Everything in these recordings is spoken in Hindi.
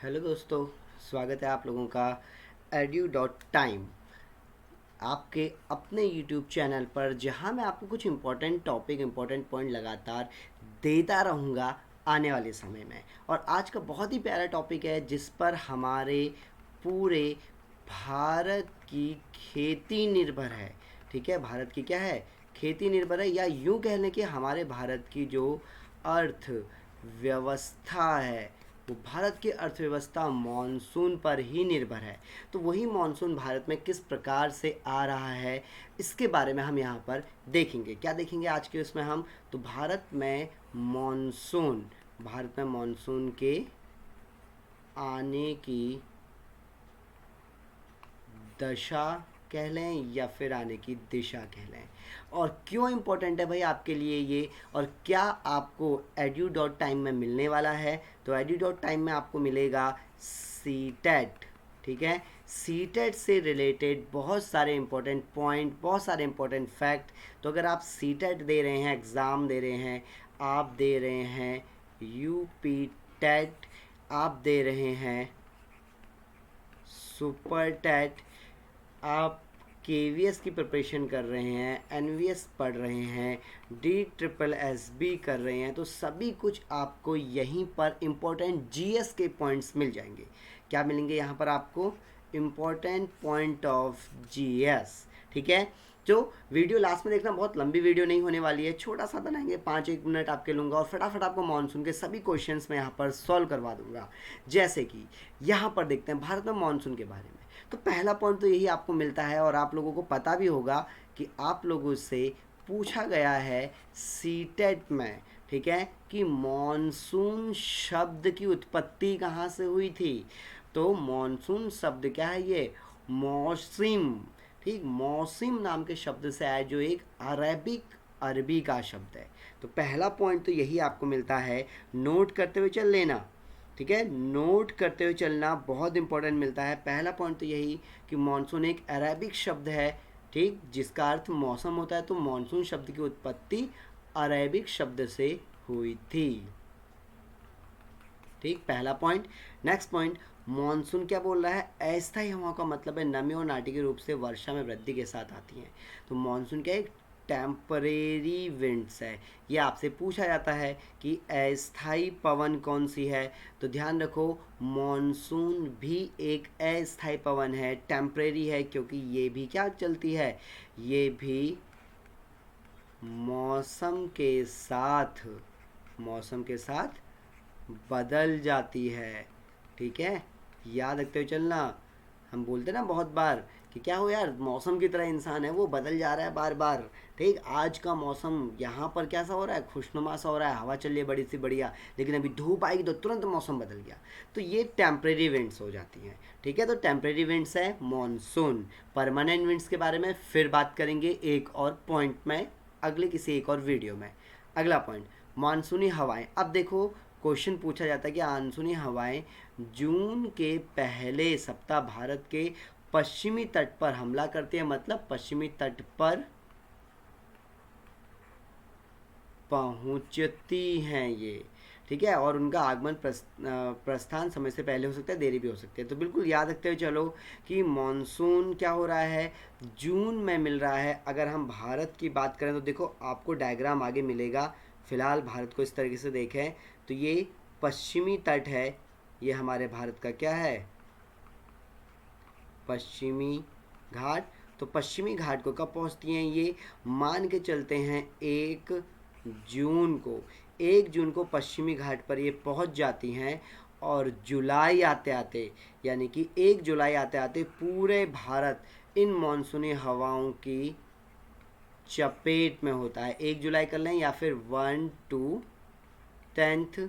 हेलो दोस्तों, स्वागत है आप लोगों का edu.time आपके अपने यूट्यूब चैनल पर, जहां मैं आपको कुछ इम्पोर्टेंट टॉपिक इम्पोर्टेंट पॉइंट लगातार देता रहूँगा आने वाले समय में। और आज का बहुत ही प्यारा टॉपिक है जिस पर हमारे पूरे भारत की खेती निर्भर है। ठीक है, भारत की क्या है, खेती निर्भर है, या यूं कह लें कि हमारे भारत की जो अर्थव्यवस्था है वो भारत की अर्थव्यवस्था मॉनसून पर ही निर्भर है। तो वही मॉनसून भारत में किस प्रकार से आ रहा है, इसके बारे में हम यहाँ पर देखेंगे। क्या देखेंगे आज के उसमें हम, तो भारत में मॉनसून के आने की दशा कह लें या फिर आने की दिशा कह लें, और क्यों इम्पोर्टेंट है भाई आपके लिए ये, और क्या आपको edu.time में मिलने वाला है। तो edu.time में आपको मिलेगा सी टेट। ठीक है, सी टेट से रिलेटेड बहुत सारे इंपॉर्टेंट पॉइंट, बहुत सारे इंपॉर्टेंट फैक्ट। तो अगर आप सी टेट दे रहे हैं, एग्ज़ाम दे रहे हैं, आप दे रहे हैं यूपी टेट, आप दे रहे हैं सुपर टेट, आप केवीएस की प्रिपरेशन कर रहे हैं, एनवीएस पढ़ रहे हैं, डी ट्रिपल एस बी कर रहे हैं, तो सभी कुछ आपको यहीं पर इम्पोर्टेंट जीएस के पॉइंट्स मिल जाएंगे। क्या मिलेंगे यहाँ पर आपको, इम्पोर्टेंट पॉइंट ऑफ जीएस। ठीक है, जो वीडियो लास्ट में देखना, बहुत लंबी वीडियो नहीं होने वाली है, छोटा सा बनाएंगे, 5-1 मिनट आपके लूँगा और फटाफट आपको मानसून के सभी क्वेश्चंस मैं यहाँ पर सॉल्व करवा दूंगा। जैसे कि यहाँ पर देखते हैं भारत में मानसून के बारे में। तो पहला पॉइंट तो यही आपको मिलता है, और आप लोगों को पता भी होगा कि आप लोगों से पूछा गया है सीटेट में, ठीक है, कि मॉनसून शब्द की उत्पत्ति कहाँ से हुई थी। तो मॉनसून शब्द क्या है, ये मौसिम, ठीक, मौसिम नाम के शब्द से आया, जो एक अरबी का शब्द है। तो पहला पॉइंट तो यही आपको मिलता है, नोट करते हुए चल लेना। ठीक है, नोट करते हुए चलना बहुत इंपॉर्टेंट मिलता है। पहला पॉइंट तो यही कि मॉनसून एक अरेबिक शब्द है, ठीक, जिसका अर्थ मौसम होता है। तो मॉनसून शब्द की उत्पत्ति अरेबिक शब्द से हुई थी। ठीक, पहला पॉइंट। नेक्स्ट पॉइंट, मॉनसून क्या बोल रहा है, अस्थायी हवाओं का मतलब है नमी और नाटकीय रूप से वर्षा में वृद्धि के साथ आती हैं। तो मॉनसून क्या एक टेम्परेरी विंड्स है। ये आपसे पूछा जाता है कि अस्थायी पवन कौन सी है। तो ध्यान रखो, मॉनसून भी एक अस्थायी पवन है, टेम्परेरी है, क्योंकि ये भी क्या चलती है, ये भी मौसम के साथ बदल जाती है। ठीक है, याद रखते हुए चलना। हम बोलते ना बहुत बार कि क्या हो यार, मौसम की तरह इंसान है, वो बदल जा रहा है बार बार। ठीक, आज का मौसम यहाँ पर कैसा हो रहा है, खुशनुमा सा हो रहा है, हवा चल रही है बड़ी सी बढ़िया, लेकिन अभी धूप आएगी तो तुरंत मौसम बदल गया। तो ये टेम्परेरी इवेंट्स हो जाती हैं। ठीक है, तो टेम्परेरी इवेंट्स है मॉनसून। परमानेंट इवेंट्स के बारे में फिर बात करेंगे एक और पॉइंट में, अगले किसी एक और वीडियो में। अगला पॉइंट, मानसूनी हवाएं। अब देखो, क्वेश्चन पूछा जाता है कि मानसूनी हवाएं जून के पहले सप्ताह भारत के पश्चिमी तट पर हमला करती है, मतलब पश्चिमी तट पर पहुंचती हैं ये। ठीक है, और उनका आगमन प्रस्थान समय से पहले हो सकता है, देरी भी हो सकती है। तो बिल्कुल याद रखते हुए चलो कि मॉनसून क्या हो रहा है, जून में मिल रहा है। अगर हम भारत की बात करें तो देखो, आपको डायग्राम आगे मिलेगा। फिलहाल भारत को इस तरीके से देखें तो ये पश्चिमी तट है, ये हमारे भारत का क्या है, पश्चिमी घाट। तो पश्चिमी घाट को कब पहुंचती हैं ये, मान के चलते हैं 1 जून को पश्चिमी घाट पर ये पहुंच जाती हैं। और जुलाई आते आते, यानी कि 1 जुलाई आते आते पूरे भारत इन मानसूनी हवाओं की चपेट में होता है। 1 जुलाई कर लें, या फिर 1 to 10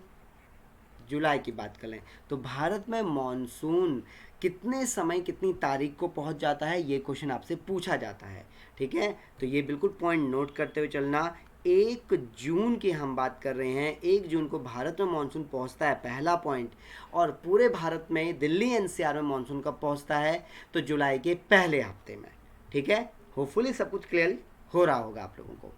जुलाई की बात कर लें। तो भारत में मॉनसून कितने समय, कितनी तारीख को पहुंच जाता है, ये क्वेश्चन आपसे पूछा जाता है। ठीक है, तो ये बिल्कुल पॉइंट नोट करते हुए चलना। 1 जून की हम बात कर रहे हैं, 1 जून को भारत में मानसून पहुंचता है, पहला पॉइंट। और पूरे भारत में दिल्ली एनसीआर में मानसून कब पहुंचता है, तो जुलाई के पहले हफ्ते में। ठीक है, होपफुली सब कुछ क्लियर हो रहा होगा आप लोगों को।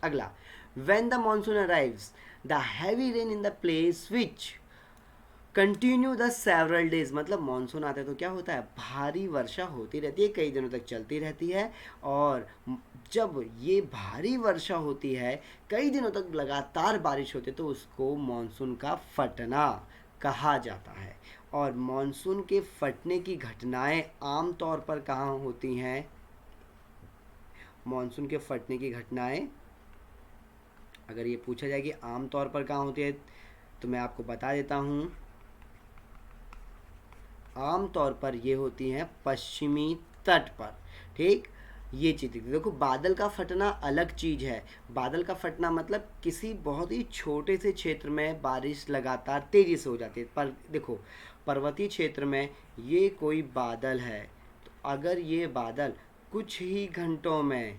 अगला, when the monsoon arrives the heavy rain in the place which continue the several days, मतलब मानसून आता है तो क्या होता है, भारी वर्षा होती रहती है, कई दिनों तक चलती रहती है। और जब ये भारी वर्षा होती है, कई दिनों तक लगातार बारिश होती है, तो उसको मानसून का फटना कहा जाता है। और मानसून के फटने की घटनाएं आमतौर पर कहाँ होती हैं? मानसून के फटने की घटनाएं अगर ये पूछा जाए कि आमतौर पर कहाँ होती है, तो मैं आपको बता देता हूँ, आमतौर पर ये होती हैं पश्चिमी तट पर। ठीक, ये चीज़ देखो, बादल का फटना अलग चीज़ है। बादल का फटना मतलब किसी बहुत ही छोटे से क्षेत्र में बारिश लगातार तेज़ी से हो जाती है। पर देखो, पर्वतीय क्षेत्र में ये कोई बादल है, तो अगर ये बादल कुछ ही घंटों में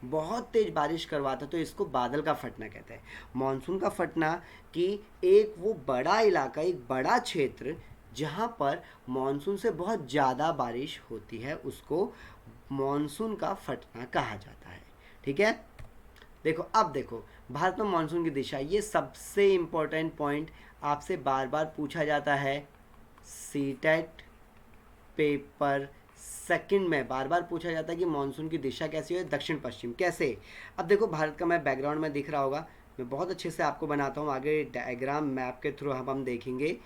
बहुत तेज बारिश करवाता, तो इसको बादल का फटना कहते हैं। मानसून का फटना कि एक वो बड़ा इलाका, एक बड़ा क्षेत्र जहाँ पर मानसून से बहुत ज़्यादा बारिश होती है, उसको मानसून का फटना कहा जाता है। ठीक है, देखो अब देखो, भारत में मानसून की दिशा, ये सबसे इम्पोर्टेंट पॉइंट आपसे बार बार पूछा जाता है। सीटेट पेपर सेकंड में बार बार पूछा जाता है कि मानसून की दिशा कैसी है, दक्षिण पश्चिम कैसे। अब देखो, भारत का मैप बैकग्राउंड में दिख रहा होगा, मैं बहुत अच्छे से आपको बनाता हूँ, आगे डायग्राम मैप के थ्रू हम देखेंगे।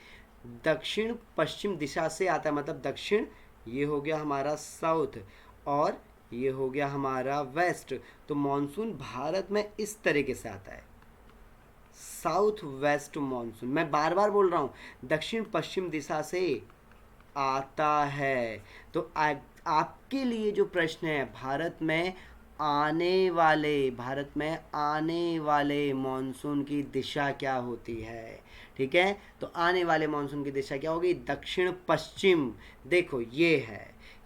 दक्षिण पश्चिम दिशा से आता है, मतलब दक्षिण ये हो गया हमारा साउथ, और ये हो गया हमारा वेस्ट। तो मानसून भारत में इस तरीके से आता है, साउथ वेस्ट मानसून। मैं बार बार बोल रहा हूँ, दक्षिण पश्चिम दिशा से आता है। तो आपके लिए जो प्रश्न है, भारत में आने वाले मानसून की दिशा क्या होती है? ठीक है, तो आने वाले मानसून की दिशा क्या होगी? दक्षिण पश्चिम। देखो, ये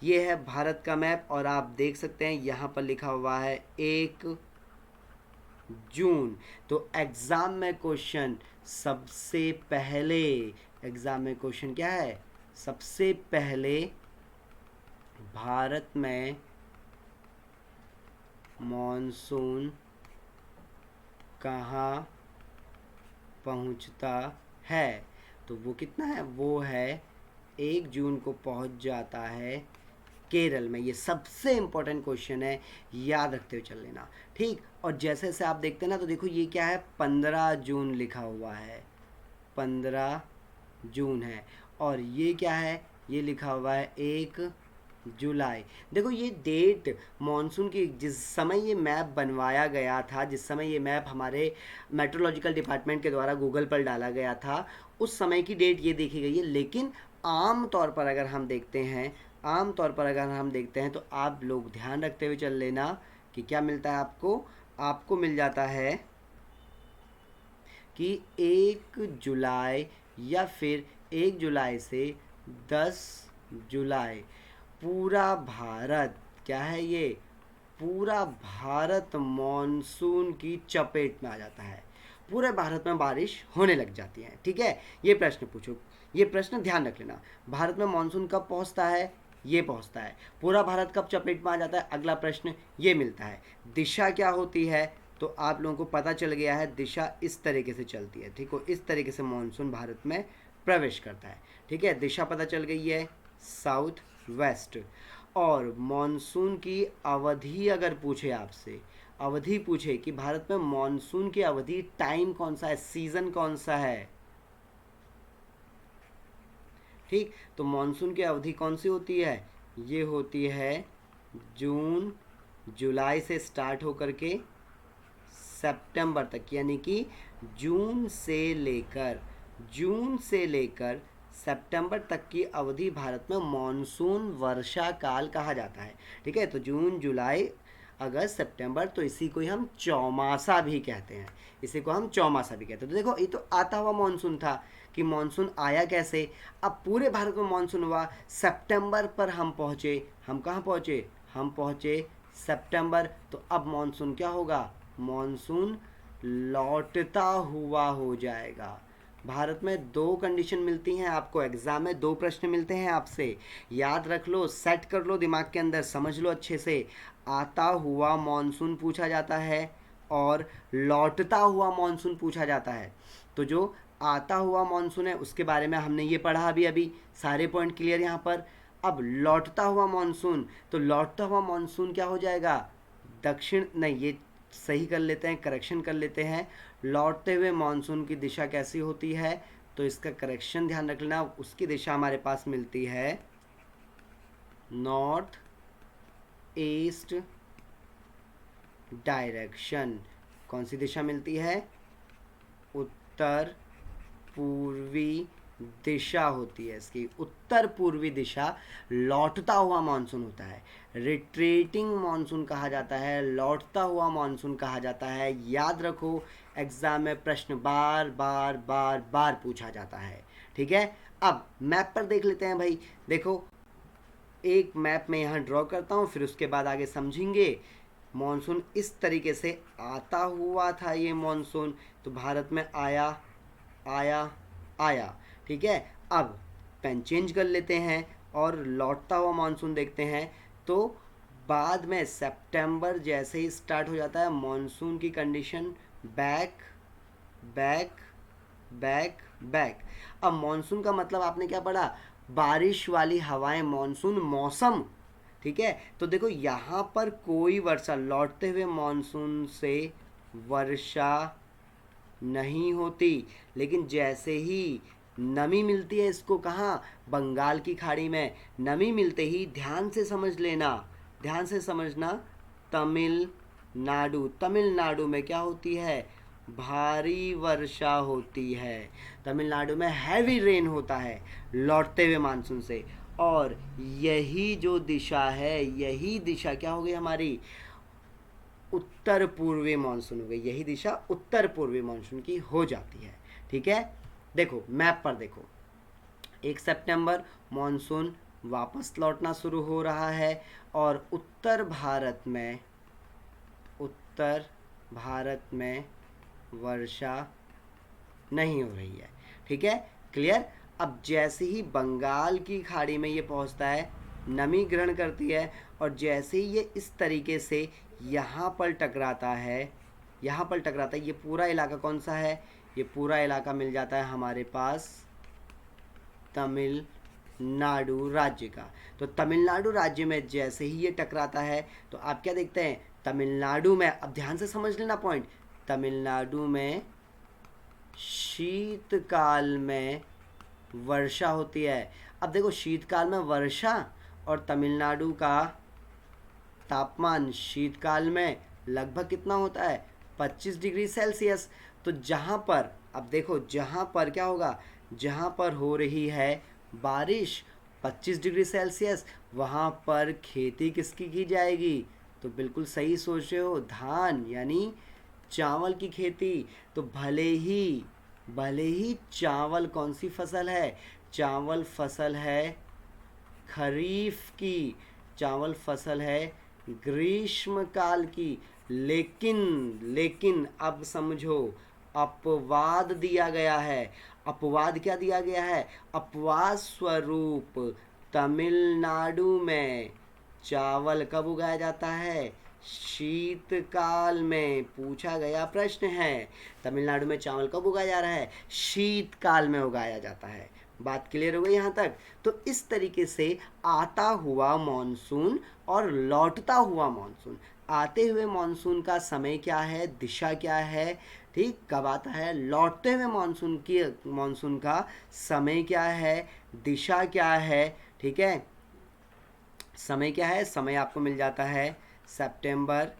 है भारत का मैप, और आप देख सकते हैं यहाँ पर लिखा हुआ है 1 जून। तो एग्जाम में क्वेश्चन सबसे पहले, एग्जाम में क्वेश्चन क्या है? सबसे पहले भारत में मॉनसून कहाँ पहुँचता है? तो वो कितना है? वो है 1 जून को पहुँच जाता है केरल में। ये सबसे इम्पोर्टेंट क्वेश्चन है, याद रखते हुए चल लेना। ठीक, और जैसे जैसे आप देखते हैं ना, तो देखो ये क्या है, 15 जून लिखा हुआ है, 15 जून है। और ये क्या है? ये लिखा हुआ है 1 जुलाई। देखो, ये डेट मॉनसून की, जिस समय ये मैप बनवाया गया था, जिस समय ये मैप हमारे मेट्रोलॉजिकल डिपार्टमेंट के द्वारा गूगल पर डाला गया था, उस समय की डेट ये देखी गई है। लेकिन आम तौर पर अगर हम देखते हैं तो आप लोग ध्यान रखते हुए चल लेना कि क्या मिलता है आपको मिल जाता है कि 1 जुलाई या फिर 1 जुलाई से 10 जुलाई पूरा भारत, क्या है ये, पूरा भारत मॉनसून की चपेट में आ जाता है। पूरे भारत में बारिश होने लग जाती है। ठीक है, ये प्रश्न पूछो, ये प्रश्न ध्यान रख लेना। भारत में मॉनसून कब पहुंचता है? ये पहुंचता है। पूरा भारत कब चपेट में आ जाता है? अगला प्रश्न ये मिलता है। दिशा क्या होती है? तो आप लोगों को पता चल गया है, दिशा इस तरीके से चलती है। ठीक हो, इस तरीके से मॉनसून भारत में प्रवेश करता है। ठीक है, दिशा पता चल गई है, साउथ वेस्ट। और मॉनसून की अवधि अगर पूछे आपसे, अवधि पूछे कि भारत में मॉनसून की अवधि, टाइम कौन सा है, सीजन कौन सा है? ठीक, तो मॉनसून की अवधि कौन सी होती है? ये होती है जून जुलाई से स्टार्ट होकर के सितंबर तक, यानी कि जून से लेकर सितंबर तक की अवधि भारत में मॉनसून वर्षा काल कहा जाता है। ठीक है, तो जून जुलाई अगस्त सितंबर, तो इसी को ही हम चौमासा भी कहते हैं। तो देखो, ये तो आता हुआ मॉनसून था कि मॉनसून आया कैसे। अब पूरे भारत में मॉनसून हुआ, सितंबर पर हम पहुँचे। हम कहाँ पहुँचे? हम पहुँचे सितंबर। तो अब मॉनसून क्या होगा? मॉनसून लौटता हुआ हो जाएगा। भारत में 2 कंडीशन मिलती हैं आपको, एग्जाम में 2 प्रश्न मिलते हैं आपसे, याद रख लो, सेट कर लो दिमाग के अंदर, समझ लो अच्छे से। आता हुआ मॉनसून पूछा जाता है, और लौटता हुआ मानसून पूछा जाता है। तो जो आता हुआ मानसून है उसके बारे में हमने ये पढ़ा अभी, सारे पॉइंट क्लियर यहाँ पर। अब लौटता हुआ मानसून, तो लौटता हुआ मानसून क्या हो जाएगा, दक्षिण नहीं, ये सही कर लेते हैं, करेक्शन कर लेते हैं। लौटते हुए मानसून की दिशा कैसी होती है, तो इसका करेक्शन ध्यान रख लेना, उसकी दिशा हमारे पास मिलती है नॉर्थ ईस्ट डायरेक्शन। कौन सी दिशा मिलती है, उत्तर पूर्वी दिशा होती है इसकी, उत्तर पूर्वी दिशा लौटता हुआ मानसून होता है। रिट्रीटिंग मानसून कहा जाता है, लौटता हुआ मानसून कहा जाता है। याद रखो, एग्जाम में प्रश्न बार बार बार बार पूछा जाता है, ठीक है। अब मैप पर देख लेते हैं भाई। देखो, एक मैप में यहाँ ड्रॉ करता हूँ, फिर उसके बाद आगे समझेंगे। मॉनसून इस तरीके से आता हुआ था, ये मॉनसून तो भारत में आया आया आया, ठीक है। अब पेन चेंज कर लेते हैं और लौटता हुआ मानसून देखते हैं। तो बाद में सितंबर जैसे ही स्टार्ट हो जाता है मानसून की condition back back back back. अब मानसून का मतलब आपने क्या पढ़ा, बारिश वाली हवाएं, मानसून मौसम, ठीक है। तो देखो यहाँ पर कोई वर्षा, लौटते हुए मानसून से वर्षा नहीं होती, लेकिन जैसे ही नमी मिलती है इसको, कहाँ, बंगाल की खाड़ी में, नमी मिलते ही ध्यान से समझ लेना, ध्यान से समझना, तमिलनाडु, तमिलनाडु में क्या होती है, भारी वर्षा होती है। तमिलनाडु में हैवी रेन होता है लौटते हुए मानसून से। और यही जो दिशा है, यही दिशा क्या हो गई हमारी, उत्तर पूर्वी मानसून हो गई। यही दिशा उत्तर पूर्वी मानसून की हो जाती है, ठीक है। देखो मैप पर देखो, 1 सितंबर मानसून वापस लौटना शुरू हो रहा है और उत्तर भारत में वर्षा नहीं हो रही है, ठीक है, क्लियर। अब जैसे ही बंगाल की खाड़ी में ये पहुंचता है, नमी ग्रहण करती है, और जैसे ही ये इस तरीके से यहाँ पर टकराता है, यहाँ पर टकराता है, ये पूरा इलाका कौन सा है, ये पूरा इलाका मिल जाता है हमारे पास तमिलनाडु राज्य का। तो तमिलनाडु राज्य में जैसे ही ये टकराता है, तो आप क्या देखते हैं, तमिलनाडु में, अब ध्यान से समझ लेना पॉइंट, तमिलनाडु में शीतकाल में वर्षा होती है। अब देखो शीतकाल में वर्षा और तमिलनाडु का तापमान शीतकाल में लगभग कितना होता है, 25 डिग्री सेल्सियस। तो जहाँ पर, अब देखो जहाँ पर क्या होगा, जहाँ पर हो रही है बारिश 25 डिग्री सेल्सियस, वहाँ पर खेती किसकी की जाएगी, तो बिल्कुल सही सोच रहे हो, धान यानी चावल की खेती। तो भले ही चावल कौन सी फसल है, चावल फसल है खरीफ की, चावल फसल है ग्रीष्म काल की, लेकिन अब समझो, अपवाद दिया गया है। अपवाद क्या दिया गया है, अपवाद स्वरूप तमिलनाडु में चावल कब उगाया जाता है, शीतकाल में। पूछा गया प्रश्न है, तमिलनाडु में चावल कब उगाया जा रहा है, शीतकाल में उगाया जाता है। बात क्लियर हो गई यहाँ तक। तो इस तरीके से आता हुआ मॉनसून और लौटता हुआ मॉनसून, आते हुए मॉनसून का समय क्या है, दिशा क्या है, ठीक, कब आता है, लौटते हुए मॉनसून का समय क्या है, दिशा क्या है, ठीक है। समय क्या है, समय आपको मिल जाता है सितंबर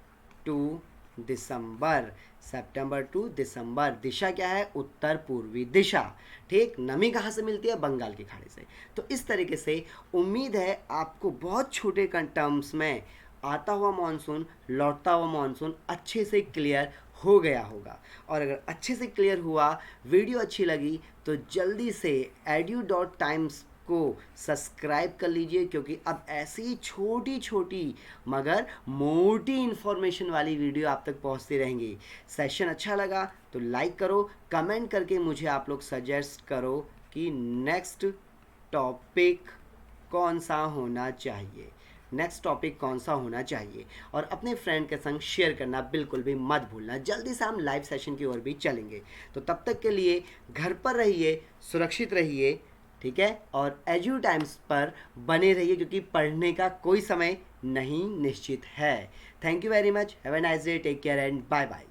टू दिसंबर, सितंबर टू दिसंबर। दिशा क्या है, उत्तर पूर्वी दिशा, ठीक। नमी कहाँ से मिलती है, बंगाल की खाड़ी से। तो इस तरीके से उम्मीद है आपको बहुत छोटे टर्म्स में आता हुआ मानसून, लौटता हुआ मानसून अच्छे से क्लियर हो गया होगा। और अगर अच्छे से क्लियर हुआ, वीडियो अच्छी लगी, तो जल्दी से edu.times को सब्सक्राइब कर लीजिए, क्योंकि अब ऐसी छोटी छोटी मगर मोटी इन्फॉर्मेशन वाली वीडियो आप तक पहुंचती रहेंगी। सेशन अच्छा लगा तो लाइक करो, कमेंट करके मुझे आप लोग सजेस्ट करो कि नेक्स्ट टॉपिक कौन सा होना चाहिए। नेक्स्ट टॉपिक कौन सा होना चाहिए, और अपने फ्रेंड के संग शेयर करना बिल्कुल भी मत भूलना। जल्दी से हम लाइव सेशन की ओर भी चलेंगे, तो तब तक के लिए घर पर रहिए, सुरक्षित रहिए, ठीक है, और एजू टाइम्स पर बने रहिए, क्योंकि पढ़ने का कोई समय नहीं निश्चित है। Thank you very much, have a nice day, take care and bye bye.